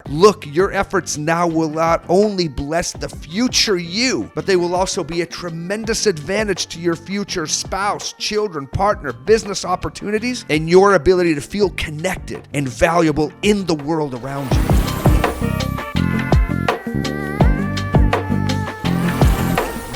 Look, your efforts now will not only bless the future you, but they will also be a tremendous advantage to your future spouse, children, partner, business opportunities, and your ability to feel connected and valuable in the world around you.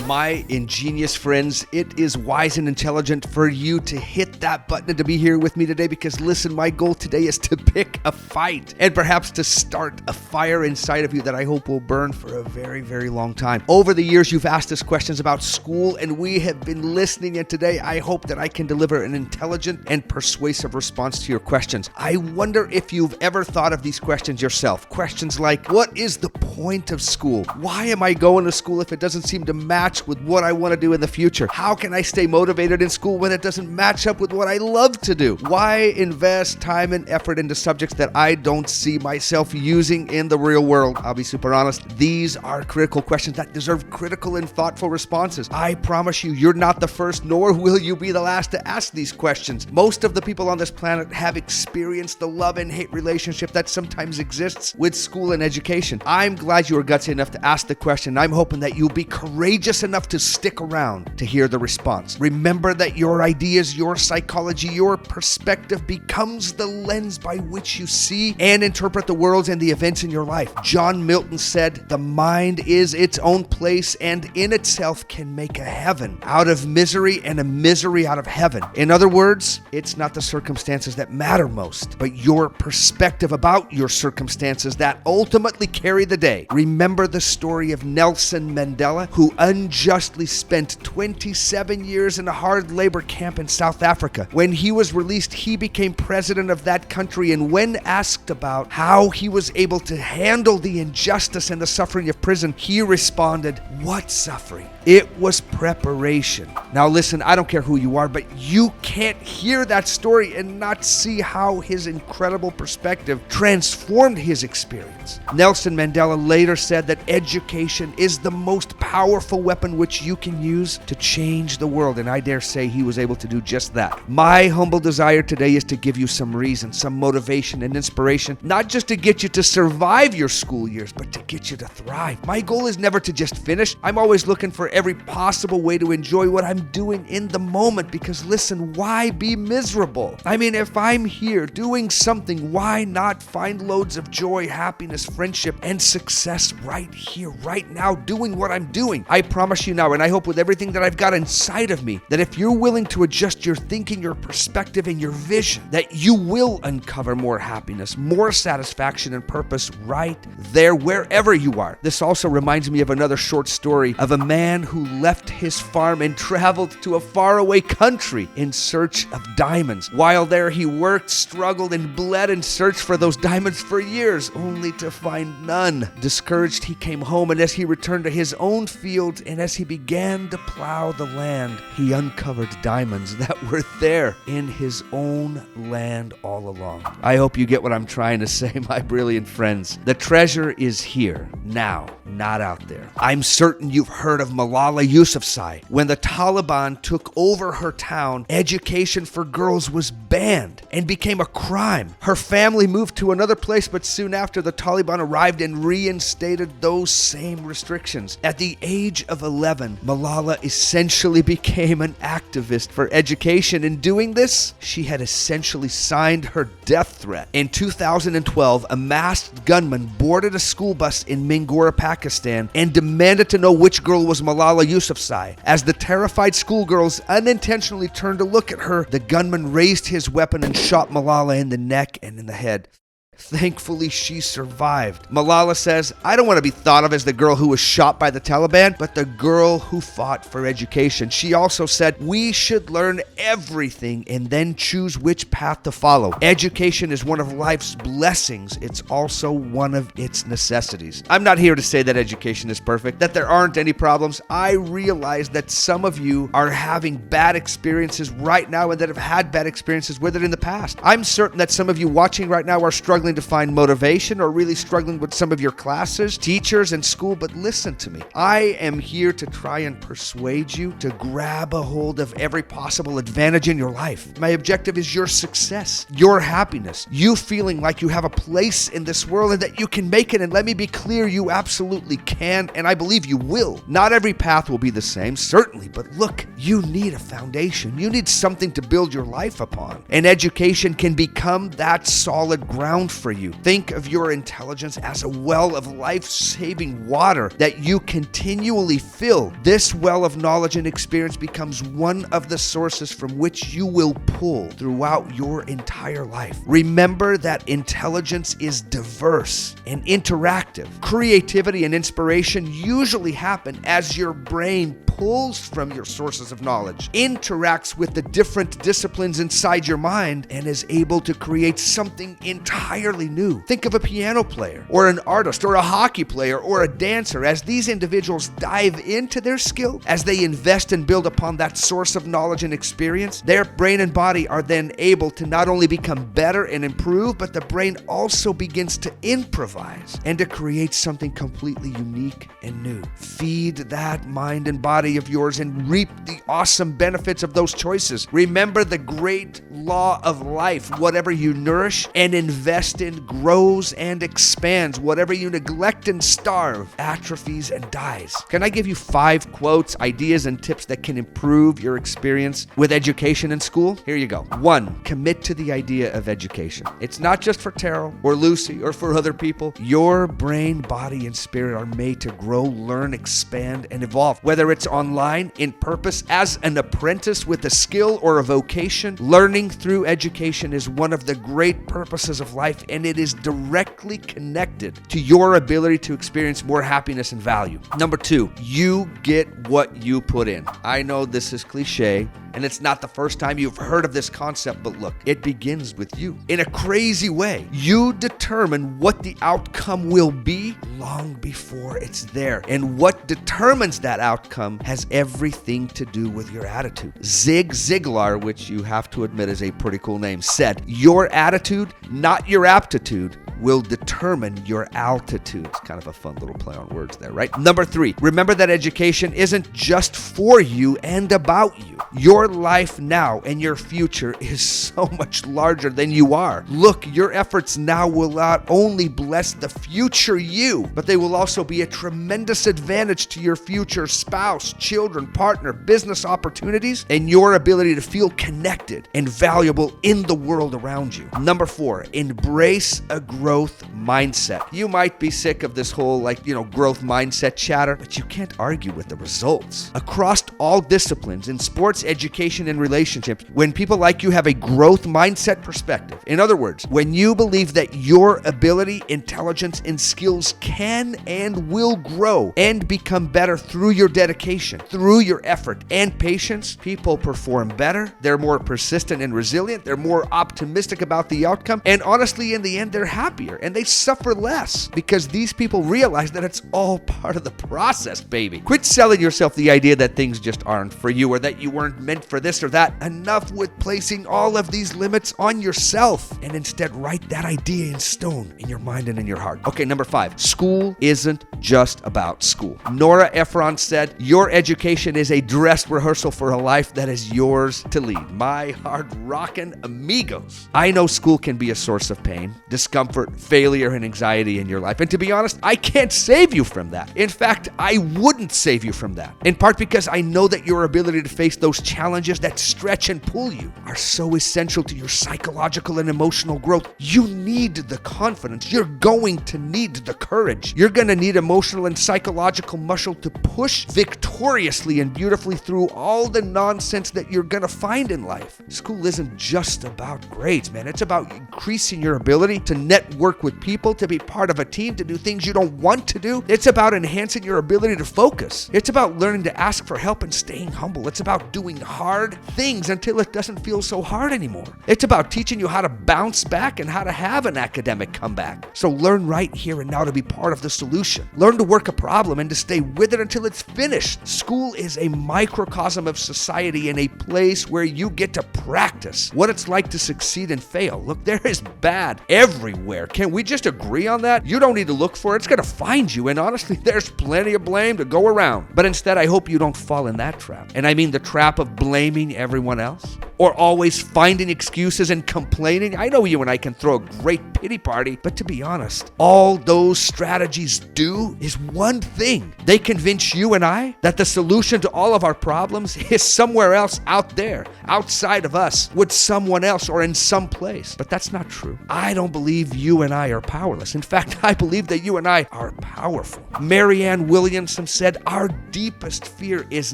My ingenious friends, it is wise and intelligent for you to hit that button and to be here with me today, because listen, my goal today is to pick a fight and perhaps to start a fire inside of you that I hope will burn for a very, very long time. Over the years, you've asked us questions about school and we have been listening, and today I hope that I can deliver an intelligent and persuasive response to your questions. I wonder if you've ever thought of these questions yourself. Questions like, what is the point of school? Why am I going to school if it doesn't seem to match with what I want to do in the future? How can I stay motivated in school when it doesn't match up with what I love to do? Why invest time and effort into subjects that I don't see myself using in the real world? I'll be super honest. These are critical questions that deserve critical and thoughtful responses. I promise you, you're not the first, nor will you be the last to ask these questions. Most of the people on this planet have experienced the love and hate relationship that sometimes exists with school and education. I'm glad you were gutsy enough to ask the question. I'm hoping that you'll be courageous enough to stick around to hear the response. Remember that your ideas, your psychology, your perspective becomes the lens by which you see and interpret the worlds and the events in your life. John Milton said, "The mind is its own place and in itself can make a heaven out of misery and a misery out of heaven." In other words, it's not the circumstances that matter most, but your perspective about your circumstances that ultimately carry the day. Remember the story of Nelson Mandela, who unjustly spent 27 years in a hard labor camp in South Africa. When he was released, he became president of that country, and when asked about how he was able to handle the injustice and the suffering of prison, he responded, "What suffering? It was preparation." Now listen, I don't care who you are, but you can't hear that story and not see how his incredible perspective transformed his experience. Nelson Mandela later said that education is the most powerful weapon which you can use to change the world, and I dare say he was able to do just that. My humble desire today is to give you some reason, some motivation and inspiration, not just to get you to survive your school years, but to get you to thrive. My goal is never to just finish. I'm always looking for every possible way to enjoy what I'm doing in the moment, because listen, why be miserable? I mean, if I'm here doing something, why not find loads of joy, happiness, friendship, and success right here, right now, doing what I'm doing? I promise you now, and I hope with everything that I've got inside of me, that if you're willing to adjust your thinking, your perspective, and your vision, that you will uncover more happiness, more satisfaction, and purpose right there, wherever you are. This also reminds me of another short story of a man who left his farm and traveled to a faraway country in search of diamonds. While there, he worked, struggled, and bled in search for those diamonds for years, only to find none. Discouraged, he came home, and as he returned to his own field, and as he began to plow the land, he uncovered diamonds that were there in his own land all along. I hope you get what I'm trying to say, my brilliant friends. The treasure is here, now, not out there. I'm certain you've heard of Malala Yousafzai. When the Taliban took over her town, education for girls was banned and became a crime. Her family moved to another place, but soon after, the Taliban arrived and reinstated those same restrictions. At the age of 11, Malala essentially became an activist for education. In doing this, she had essentially signed her death threat. In 2012, a masked gunman boarded a school bus in Mingora, Pakistan, and demanded to know which girl was Malala Yousafzai. As the terrified schoolgirls unintentionally turned to look at her, the gunman raised his weapon and shot Malala in the neck and in the head. Thankfully, she survived. Malala says, "I don't want to be thought of as the girl who was shot by the Taliban, but the girl who fought for education." She also said, "We should learn everything and then choose which path to follow. Education is one of life's blessings. It's also one of its necessities." I'm not here to say that education is perfect, that there aren't any problems. I realize that some of you are having bad experiences right now and that have had bad experiences with it in the past. I'm certain that some of you watching right now are struggling struggling to find motivation or really struggling with some of your classes, teachers, and school, but listen to me. I am here to try and persuade you to grab a hold of every possible advantage in your life. My objective is your success, your happiness, you feeling like you have a place in this world and that you can make it. And let me be clear, you absolutely can, and I believe you will. Not every path will be the same, certainly, but look, you need a foundation. You need something to build your life upon. And education can become that solid ground for you. Think of your intelligence as a well of life-saving water that you continually fill. This well of knowledge and experience becomes one of the sources from which you will pull throughout your entire life. Remember that intelligence is diverse and interactive. Creativity and inspiration usually happen as your brain pulls from your sources of knowledge, interacts with the different disciplines inside your mind, and is able to create something entirely new. Think of a piano player, or an artist, or a hockey player, or a dancer. As these individuals dive into their skill, as they invest and build upon that source of knowledge and experience, their brain and body are then able to not only become better and improve, but the brain also begins to improvise and to create something completely unique and new. Feed that mind and body of yours and reap the awesome benefits of those choices. Remember the great law of life. Whatever you nourish and invest in grows and expands. Whatever you neglect and starve atrophies and dies. Can I give you 5 quotes, ideas, and tips that can improve your experience with education in school? Here you go. 1, commit to the idea of education. It's not just for Terrell or Lucy or for other people. Your brain, body, and spirit are made to grow, learn, expand, and evolve. Whether it's online, in purpose, as an apprentice with a skill or a vocation, learning through education is one of the great purposes of life, and it is directly connected to your ability to experience more happiness and value. Number 2, you get what you put in. I know this is cliche, and it's not the first time you've heard of this concept, but look, it begins with you. In a crazy way, you determine what the outcome will be long before it's there. And what determines that outcome has everything to do with your attitude. Zig Ziglar, which you have to admit is a pretty cool name, said, "Your attitude, not your aptitude, will determine your altitude." It's kind of a fun little play on words there, right? Number 3, remember that education isn't just for you and about you. Your life now and your future is so much larger than you are. Look, your efforts now will not only bless the future you, but they will also be a tremendous advantage to your future spouse, children, partner, business opportunities, and your ability to feel connected and valuable in the world around you. Number 4, embrace a growth mindset. You might be sick of this whole growth mindset chatter, but you can't argue with the results. Across all disciplines, in sports, education, and relationships, when people like you have a growth mindset perspective, in other words, when you believe that your ability, intelligence, and skills can and will grow and become better through your dedication, through your effort and patience, people perform better, they're more persistent and resilient, they're more optimistic about the outcome, and honestly, in the end, they're happier and they suffer less because these people realize that it's all part of the process, baby. Quit selling yourself the idea that things just aren't for you or that you weren't meant for this or that. Enough with placing all of these limits on yourself, and instead write that idea in stone in your mind and in your heart. Okay, number 5, school isn't just about school. Nora Ephron said, "Your education is a dress rehearsal for a life that is yours to lead." My hard-rockin' amigos. I know school can be a source of pain, discomfort, failure, and anxiety in your life. And to be honest, I can't save you from that. In fact, I wouldn't save you from that. In part because I know that your ability to face those challenges that stretch and pull you are so essential to your psychological and emotional growth. You need the confidence. You're going to need the courage. You're going to need emotional and psychological muscle to push victoriously and beautifully through all the nonsense that you're going to find in life. School isn't just about grades, man. It's about increasing your ability to network with people, to be part of a team, to do things you don't want to do. It's about enhancing your ability to focus. It's about learning to ask for help and staying humble. It's about doing hard things until it doesn't feel so hard anymore. It's about teaching you how to bounce back and how to have an academic comeback. So learn right here and now to be part part of the solution. Learn to work a problem and to stay with it until it's finished. School is a microcosm of society and a place where you get to practice what it's like to succeed and fail. Look, there is bad everywhere. Can we just agree on that? You don't need to look for it. It's going to find you. And honestly, there's plenty of blame to go around. But instead, I hope you don't fall in that trap. And I mean the trap of blaming everyone else or always finding excuses and complaining. I know you and I can throw a great pity party, but to be honest, all those strategies do is one thing. They convince you and I that the solution to all of our problems is somewhere else out there, outside of us, with someone else or in some place. But that's not true. I don't believe you and I are powerless. In fact, I believe that you and I are powerful. Marianne Williamson said, "Our deepest fear is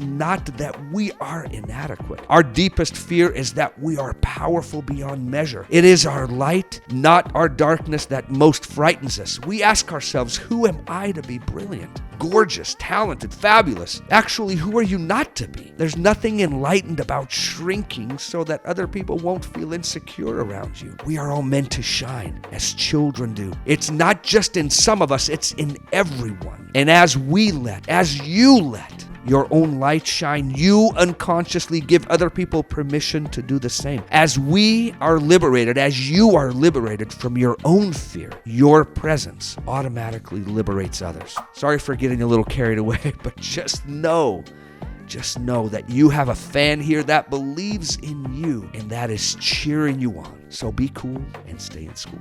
not that we are inadequate. Our deepest fear is that we are powerful beyond measure. It is our light, not our darkness, that most frightens us. We ask ourselves, who am I to be brilliant, gorgeous, talented, fabulous? Actually, who are you not to be? There's nothing enlightened about shrinking so that other people won't feel insecure around you. We are all meant to shine as children do. It's not just in some of us, it's in everyone. And as you let your own light shine, you unconsciously give other people permission to do the same. As we are liberated, as you are liberated from your own fear, your presence automatically liberates others." Sorry for getting a little carried away, but just know that you have a fan here that believes in you and that is cheering you on. So be cool and stay in school.